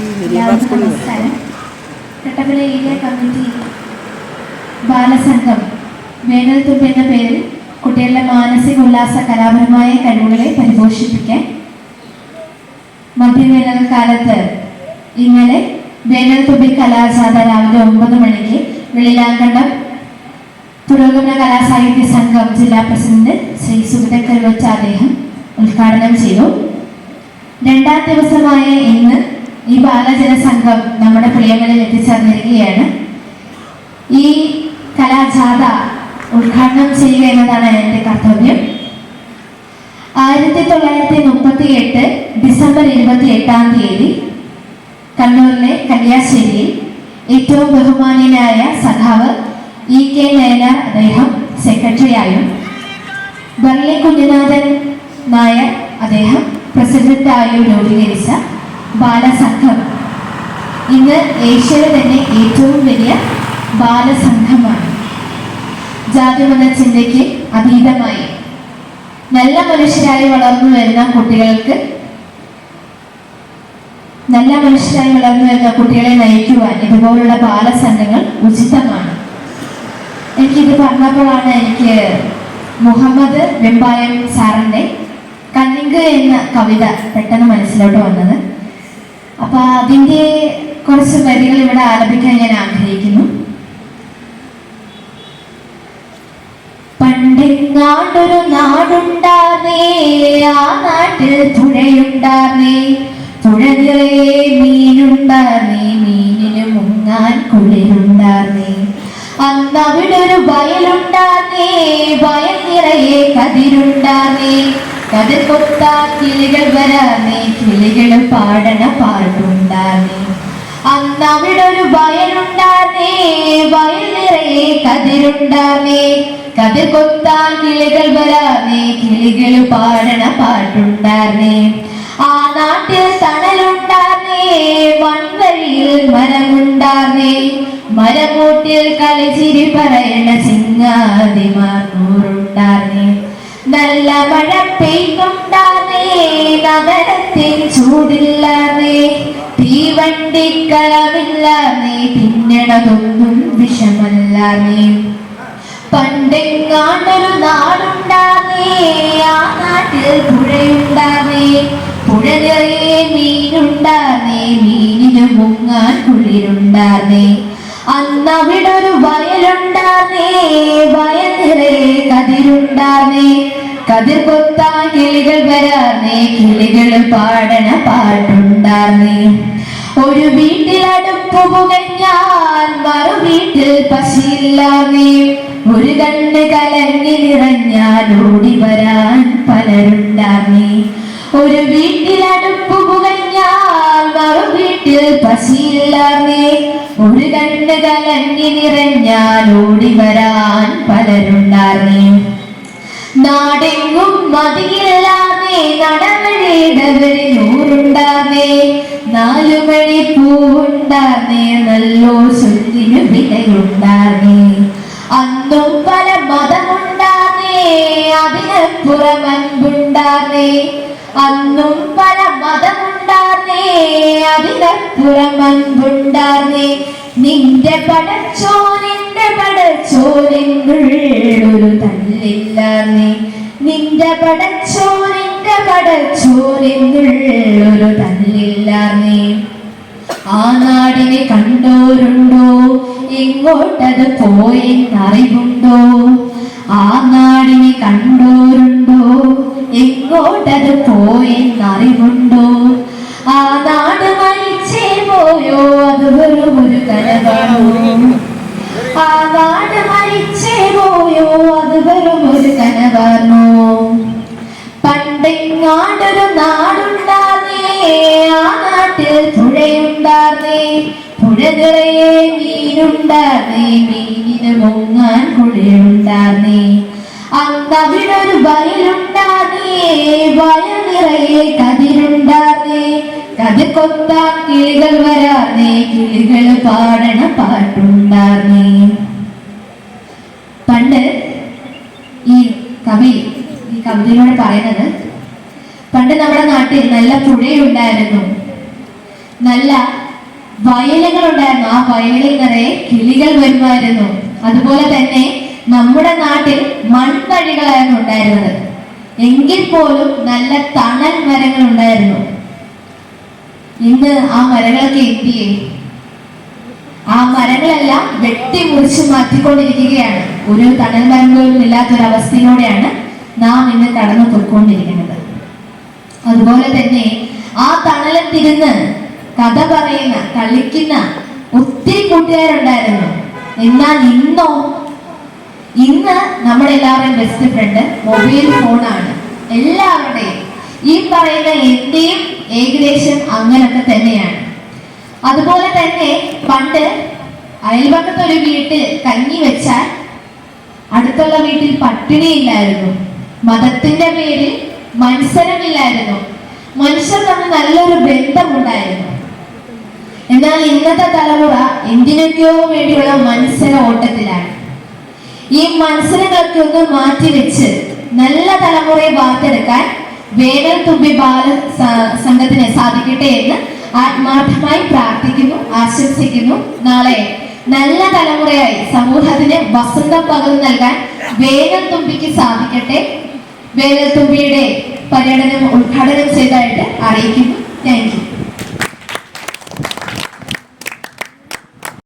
നമസ്കാരം. Kattappana area committee Balasangham വേനൽത്തുമ്പ് എന്ന പേരിൽ കുട്ടികളുടെ മാനസിക ഉല്ലാസ കലാപരമായ കഴിവുകളെ പരിപോഷിപ്പിക്കാൻ മധ്യവേനൽക്കാലത്ത് ഇന്നലെ വേനൽത്തുമ്പി കലാജാഥ രാവിലെ 9 മണിക്ക് വെളിലാങ്കണ്ടം പുരോഗമന കലാസാഹിത്യ സംഘം ജില്ലാ പ്രസിഡന്റ് ശ്രീ സുഗതക്കൽവച്ച അദ്ദേഹം ഉദ്ഘാടനം ചെയ്തു. 2ാം ദിവസമായ ഇന്ന് ഈ ബാലജന സംഘം നമ്മുടെ പ്രിയങ്ങളിൽ എത്തിച്ചേർന്നിരിക്കുകയാണ്. ഈ കലാജാഥ ഉദ്ഘാടനം ചെയ്യുക എന്നതാണ് എൻ്റെ കർത്തവ്യം. 1938 ഡിസംബർ 28-ാം തീയതി കണ്ണൂരിലെ കല്യാശ്ശേരിയിൽ ഏറ്റവും ബഹുമാന്യനായ സഖാവ് EK നയനാർ അദ്ദേഹം സെക്രട്ടറിയായും ബർലി കുഞ്ഞനാഥൻ നായർ അദ്ദേഹം പ്രസിഡന്റായും രൂപീകരിച്ച ബാലസംഘം ഇന്ന് ഏഷ്യയിലെ തന്നെ ഏറ്റവും വലിയ ബാലസംഘമാണ്. ജാതിമത ചിന്തയ്ക്ക് അതീതമായി നല്ല മനുഷ്യരായി വളർന്നു വരുന്ന കുട്ടികളെ നയിക്കുവാൻ ഇതുപോലുള്ള ബാലസംഘങ്ങൾ ഉചിതമാണ്. എനിക്കിത് പറഞ്ഞപ്പോഴാണ് എനിക്ക് മുഹമ്മദ് വെമ്പായം സാറിൻ്റെ കണ്ണിങ്ക് എന്ന കവിത പെട്ടെന്ന് മനസ്സിലോട്ട് വന്നത്. അപ്പൊ അതിൻ്റെ കുറച്ച് വരികൾ ഇവിടെ ആലപിക്കാൻ ഞാൻ ആഗ്രഹിക്കുന്നു. പണ്ടെങ്ങാണ്ടൊരു നാടുണ്ടാർന്നേ, ആ നാട്ടിൽ പുഴയുണ്ടാർന്നേ, പുഴ നിറയെ മീനുണ്ടാർന്നേ, മീനിന് മുങ്ങാൻ കുളിരുണ്ടാർന്നേ. അന്നവിടെ ഒരു വയലുണ്ടാർന്നേ, വയൽ നിറയെ കതിരുണ്ടാർന്നേ, കതിർ കൊത്താ കിളികൾ വരാർന്നേ, കിളികൾ പാടണ പാട്ടുണ്ടാർന്നേ. അന്നവിടെ ഒരു വയലുണ്ടാർന്നേ, വയൽ നിറയെ കതിരുണ്ടാർന്നേ, കതിർ കൊത്താ കിളികൾ വരാർന്നേ, കിളികൾ പാടണ പാട്ടുണ്ടാർന്നേ. ആ നാട്ടിൽ തണലുണ്ടാർന്നേ, മൺവഴിയിൽ മരമുണ്ടാർന്നേ, മരമൂട്ടിൽ കളിച്ചിരി പറയണ ചിങ്ങാതിമാർ നൂറുണ്ടാർന്നേ. നല്ല മഴ പെയ്യുണ്ടാർന്നേ, നഗരത്തിൽ ചൂടില്ലാർന്നേ, തീവണ്ടിക്കളമില്ലാർന്നേ, തിന്നണതൊന്നും വിഷമല്ലാർന്നേ. പണ്ടെങ്ങാണ്ടൊരു നാടുണ്ടാർന്നേ, ആ നാട്ടിൽ പുഴയുണ്ടാർന്നേ, പുഴ നിറയെ മീനുണ്ടാർന്നേ, മീനിന് മുങ്ങാൻ കുളിരുണ്ടാർന്നേ. അന്നവിടൊരു വയലുണ്ടാർന്നേ, വയൽ നിറയെ കതിരുണ്ടാർന്നേ, കതിർ കൊത്താൻ കിളികൾ വരാർന്നേ, കിളികൾ പാടണ പാട്ടുണ്ടാർന്നേ. ഒരു വീട്ടിൽ അടുപ്പ് പുകഞ്ഞാൽ മറു വീട്ടിൽ പശിയില്ലാർന്നേ, ഒരു കണ്ണ് കലങ്ങി നിറഞ്ഞാൽ ഓടി വരാൻ പലരുണ്ടാർന്നേ. ഒരു വീട്ടിൽ അടുപ്പ് പുകഞ്ഞാൽ മറു വീട്ടിൽ പശിയില്ലാർന്നേ, ഒരു കണ്ണ് കലങ്ങി നിറഞ്ഞാൽ ഓടി വരാൻ പലരുണ്ടാർന്നേ. നാടെങ്ങും മതിയില്ലാതെ നടവഴിയിടവരിൽ നൂറുണ്ടാർന്നേ, 4 മണി പൂവുണ്ടാർന്നേ, നല്ലോ ചൊല്ലിനു വിലയുണ്ടാർന്നേ. അന്നും പല മതമുണ്ടാർന്നേ, അതിനപ്പുറം അൻപുണ്ടാർന്നേ, അന്നും പല മതമുണ്ടാർന്നേ, അതിനപ്പുറം അൻപുണ്ടാർന്നേ. നിന്റെ പടച്ചോരിന്നുള്ളൊരു തല്ലില്ലാർന്നേ, നിന്റെ പടച്ചോരിന്നുള്ളൊരു തല്ലില്ലാർന്നേ. ആ നാടിനെ കണ്ടോരുണ്ടോ, എങ്ങോട്ടത് പോയെന്നറിവുണ്ടോ? ആ നാടിനെ കണ്ടോരുണ്ടോ, എങ്ങോട്ടത് പോയെന്നറിവുണ്ടോ? ആ നാട് മരിച്ചേ പോയോ, അത് വെറും ഒരു കനവാണോ? ആ നാട് മരിച്ചേ പോയോ, അത് വെറും ഒരു കനവാണോ? പണ്ടെങ്ങാണ്ടൊരു നാടുണ്ടാർന്നേ, ആ നാട്ടിൽ പുഴയുണ്ടാർന്നേ, പുഴ നിറയെ മീനുണ്ടാർന്നേ, മീനിന് മുങ്ങാൻ കുളിരുണ്ടാർന്നേ. അന്നവിടൊരു വയലുണ്ടാർന്നേ, വയൽ നിറയെ കതിരുണ്ടാർന്നേ, കതിർ കൊത്താ കിളികൾ വരാർന്നേ, കിളികൾ പാടണ പാട്ടുണ്ടാർന്നേ. പണ്ട് ഈ കവിതയിലൂടെ പറയുന്നത്, പണ്ട് നമ്മുടെ നാട്ടിൽ നല്ല പുഴയുണ്ടായിരുന്നു, നല്ല വയലുകൾ ഉണ്ടായിരുന്നു. ആ വയലുകളിൽ നിറയെ കിളികൾ വരുമായിരുന്നു. അതുപോലെ തന്നെ നമ്മുടെ നാട്ടിൽ മൺവഴികളായിരുന്നു ഉണ്ടായിരുന്നത്. എങ്കിൽ പോലും നല്ല തണൽ മരങ്ങൾ ഉണ്ടായിരുന്നു. ഇന്ന് ആ മരങ്ങളൊക്കെ എന്തിയെ? ആ മരങ്ങളെല്ലാം വെട്ടിമുറിച്ച് മാറ്റിക്കൊണ്ടിരിക്കുകയാണ്. ഒരു തണൽ മരം പോലും ഇല്ലാത്തൊരവസ്ഥയിലൂടെയാണ് നാം ഇന്ന് കടന്നു പോയിക്കൊണ്ടിരിക്കുന്നത്. അതുപോലെ തന്നെ ആ തണലത്തിരുന്ന് കഥ പറയുന്ന, കളിക്കുന്ന ഒത്തിരി കൂട്ടുകാരുണ്ടായിരുന്നു. എന്നാൽ ഇന്ന് നമ്മുടെ എല്ലാവരുടെയും ബെസ്റ്റ് ഫ്രണ്ട് മൊബൈൽ ഫോണാണ്. എല്ലാവരുടെയും ഈ പറയുന്ന എന്റെയും ഏകദേശം അങ്ങനൊക്കെ തന്നെയാണ്. അതുപോലെ തന്നെ പണ്ട് അയൽപക്കത്തൊരു വീട്ടിൽ കഞ്ഞി വെച്ചാൽ അടുത്തുള്ള വീട്ടിൽ പട്ടിണിയില്ലായിരുന്നു. മതത്തിന്റെ പേരിൽ മത്സരമില്ലായിരുന്നു. മനുഷ്യർ തമ്മിൽ നല്ലൊരു ബന്ധമുണ്ടായിരുന്നു. എന്നാൽ ഇന്നത്തെ തലമുറ എന്തിനൊക്കെയോ വേണ്ടിയുള്ള മത്സര ഓട്ടത്തിലാണ്. ഈ മത്സരങ്ങളൊക്കെ ഒന്ന് മാറ്റിവെച്ച് നല്ല തലമുറയെ വാർത്തെടുക്കാൻ വേനൽ തുമ്പി ബാല സംഘത്തിന് സാധിക്കട്ടെ എന്ന് ആത്മാർത്ഥമായി പ്രാർത്ഥിക്കുന്നു, ആശംസിക്കുന്നു. നാളെ നല്ല തലമുറയായി സമൂഹത്തിന് വസന്തം പകർന്നു നൽകാൻ വേനൽ തുമ്പിക്ക് സാധിക്കട്ടെ. വേനൽ തുമ്പിയുടെ പര്യടനം ഉദ്ഘാടനം ചെയ്തതായിട്ട് അറിയിക്കുന്നു. Thank you.